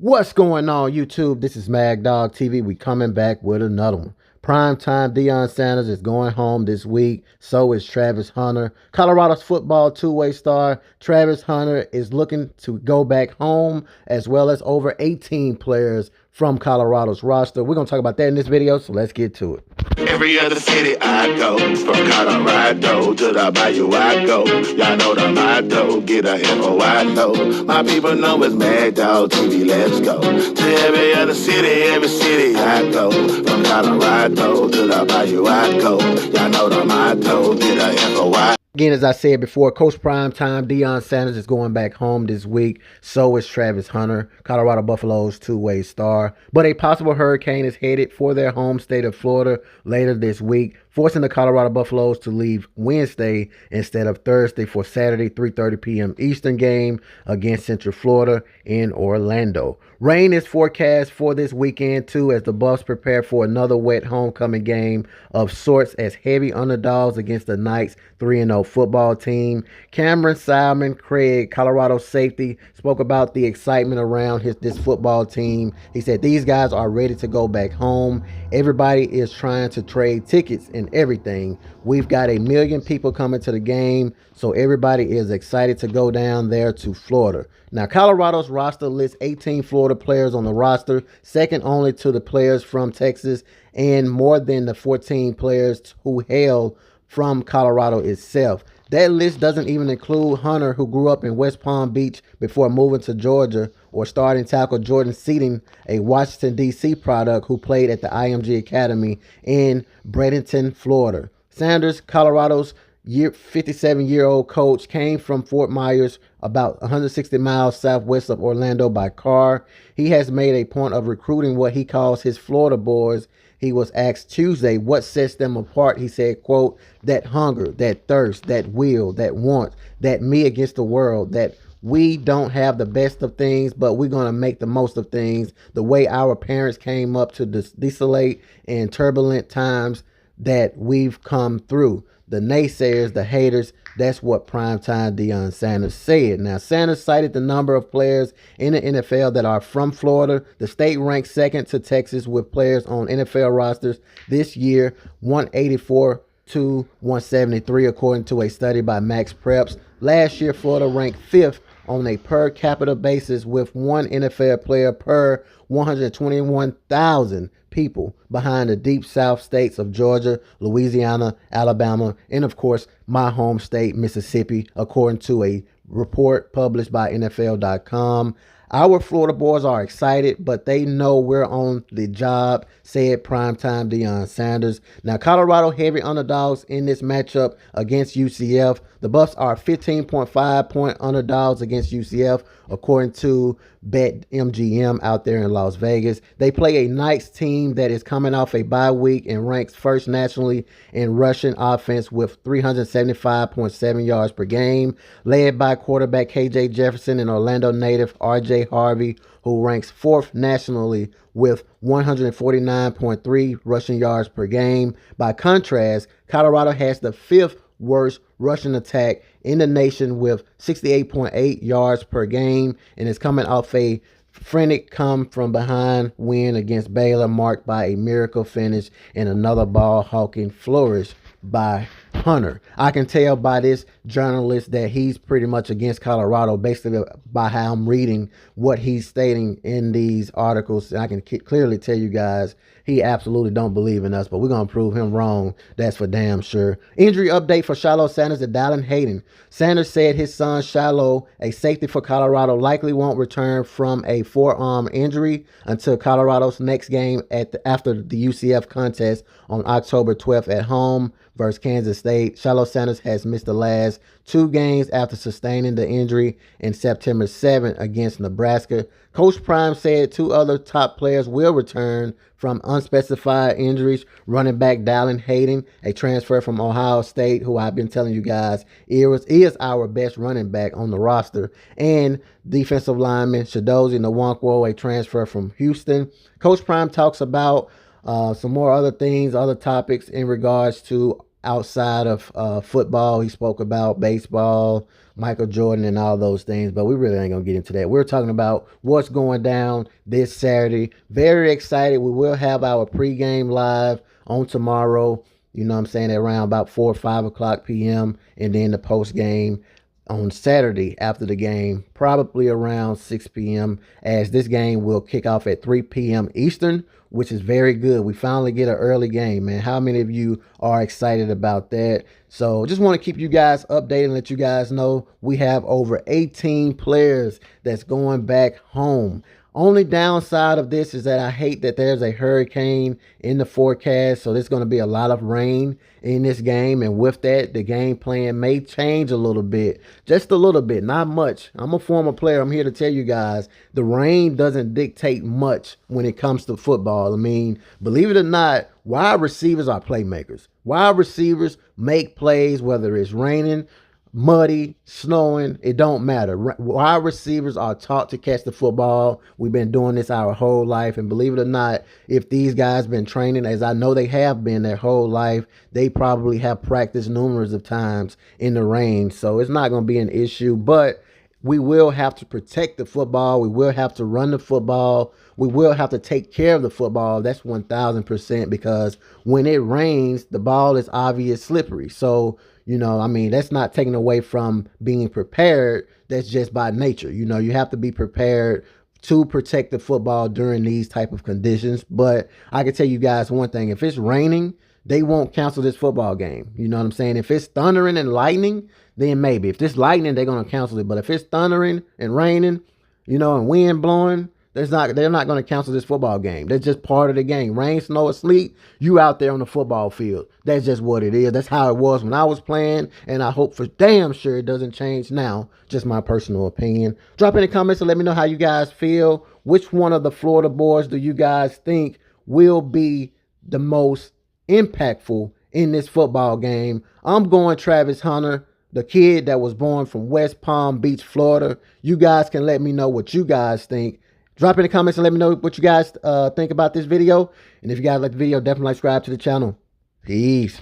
What's going on, YouTube? This is Mag Dog TV. We coming back with another one. Primetime Deion Sanders is going home this week. So is Travis Hunter. Colorado's football two-way star Travis Hunter is looking to go back home, as well as over 18 players from Colorado's roster. We're going to talk about that in this video, so let's get to it. Every other city I go, from Colorado to the Bayou I go. Y'all know the motto, get a info I know. My people know it's Mad Dog TV, let's go. To every other city I go. From Colorado to the Bayou I go. Y'all know the motto, get a info I know. Again, as I said before, Coach Primetime Deion Sanders is going back home this week. So is Travis Hunter, Colorado Buffaloes two-way star. But a possible hurricane is headed for their home state of Florida later this week, forcing the Colorado Buffaloes to leave Wednesday instead of Thursday for Saturday 3:30 p.m. Eastern game against Central Florida in Orlando. Rain is forecast for this weekend too, as the Buffs prepare for another wet homecoming game of sorts as heavy underdogs against the Knights 3-0 football team. Cameron Simon Craig, Colorado safety, spoke about the excitement around this football team. He said these guys are ready to go back home. Everybody is trying to trade tickets and everything. We've got 1 million people coming to the game, so everybody is excited to go down there to Florida. Now, Colorado's roster lists 18 Florida players on the roster, second only to the players from Texas and more than the 14 players who hail from Colorado itself. That list doesn't even include Hunter, who grew up in West Palm Beach before moving to Georgia, or starting tackle Jordan Seaton, a Washington, D.C. product who played at the IMG Academy in Bradenton, Florida. Sanders, Colorado's 57-year-old coach, came from Fort Myers, about 160 miles southwest of Orlando, by car. He has made a point of recruiting what he calls his Florida boys. He was asked Tuesday what sets them apart. He said, quote, that hunger, that thirst, that will, that want, that me against the world, that we don't have the best of things, but we're going to make the most of things. The way our parents came up to desolate and turbulent times that we've come through. The naysayers, the haters, that's what Primetime Deion Sanders said. Now, Sanders cited the number of players in the NFL that are from Florida. The state ranks second to Texas with players on NFL rosters this year, 184 to 173, according to a study by Max Preps. Last year, Florida ranked fifth on a per capita basis with one NFL player per 121,000 people, behind the deep south states of Georgia, Louisiana, Alabama, and of course my home state, Mississippi, according to a report published by NFL.com. Our Florida boys are excited, but they know we're on the job, said Primetime Deion Sanders. Now, Colorado heavy underdogs in this matchup against UCF. The Buffs are 15.5-point underdogs against UCF, according to BetMGM out there in Las Vegas. They play a Knights team that is coming off a bye week and ranks first nationally in rushing offense with 375.7 yards per game, led by quarterback KJ Jefferson and Orlando native RJ Harvey, who ranks fourth nationally with 149.3 rushing yards per game. By contrast, Colorado has the fifth worst rushing attack in the nation with 68.8 yards per game, and is coming off a frantic come from behind win against Baylor, marked by a miracle finish and another ball hawking flourish by Hunter. I can tell by this journalist that he's pretty much against Colorado, basically by how I'm reading what he's stating in these articles. And I can clearly tell you guys he absolutely don't believe in us, but we're going to prove him wrong. That's for damn sure. Injury update for Shiloh Sanders and Dallin Hayden. Sanders said his son Shiloh, a safety for Colorado, likely won't return from a forearm injury until Colorado's next game after the UCF contest on October 12th at home versus Kansas State. Shiloh Sanders has missed the last 2 games after sustaining the injury in September 7th against Nebraska. Coach Prime said 2 other top players will return from unspecified injuries. Running back Dallin Hayden, a transfer from Ohio State, who I've been telling you guys is our best running back on the roster, and defensive lineman Chidozie Nwankwo, a transfer from Houston. Coach Prime talks about some more other things, other topics in regards to outside of football. He spoke about baseball, Michael Jordan, and all those things, but we really ain't gonna get into that. We're talking about what's going down this Saturday. Very excited. We will have our pregame live on tomorrow. You know what I'm saying, at around about 4 or 5 o'clock p.m. and then the post game on Saturday after the game, probably around 6 p.m. as this game will kick off at 3 p.m. Eastern, which is very good. We finally get an early game, man. How many of you are excited about that? So just want to keep you guys updated and let you guys know we have over 18 players that's going back home. Only downside of this is that I hate that there's a hurricane in the forecast, so there's going to be a lot of rain in this game, and with that, the game plan may change a little bit, just a little bit, not much. I'm a former player. I'm here to tell you guys, the rain doesn't dictate much when it comes to football. I mean, believe it or not, wide receivers are playmakers. Wide receivers make plays whether it's raining, muddy, snowing, it don't matter. Wide receivers are taught to catch the football. We've been doing this our whole life, and believe it or not, if these guys been training, as I know they have been their whole life, they probably have practiced numerous of times in the rain, so it's not going to be an issue. But we will have to protect the football. We will have to run the football. We will have to take care of the football. That's 1,000%, because when it rains, the ball is obvious slippery. So, you know, I mean, that's not taken away from being prepared. That's just by nature. You know, you have to be prepared to protect the football during these type of conditions. But I can tell you guys one thing. If it's raining, they won't cancel this football game. You know what I'm saying? If it's thundering and lightning, then maybe. If it's lightning, they're going to cancel it. But if it's thundering and raining, you know, and wind blowing, they're not going to cancel this football game. That's just part of the game. Rain, snow, or sleet, you out there on the football field. That's just what it is. That's how it was when I was playing, and I hope for damn sure it doesn't change now. Just my personal opinion. Drop in the comments and let me know how you guys feel. Which one of the Florida boys do you guys think will be the most impactful in this football game? I'm going Travis Hunter, the kid that was born from West Palm Beach, Florida. You guys can let me know what you guys think. Drop in the comments and let me know what you guys think about this video. And if you guys like the video, definitely subscribe to the channel. Peace.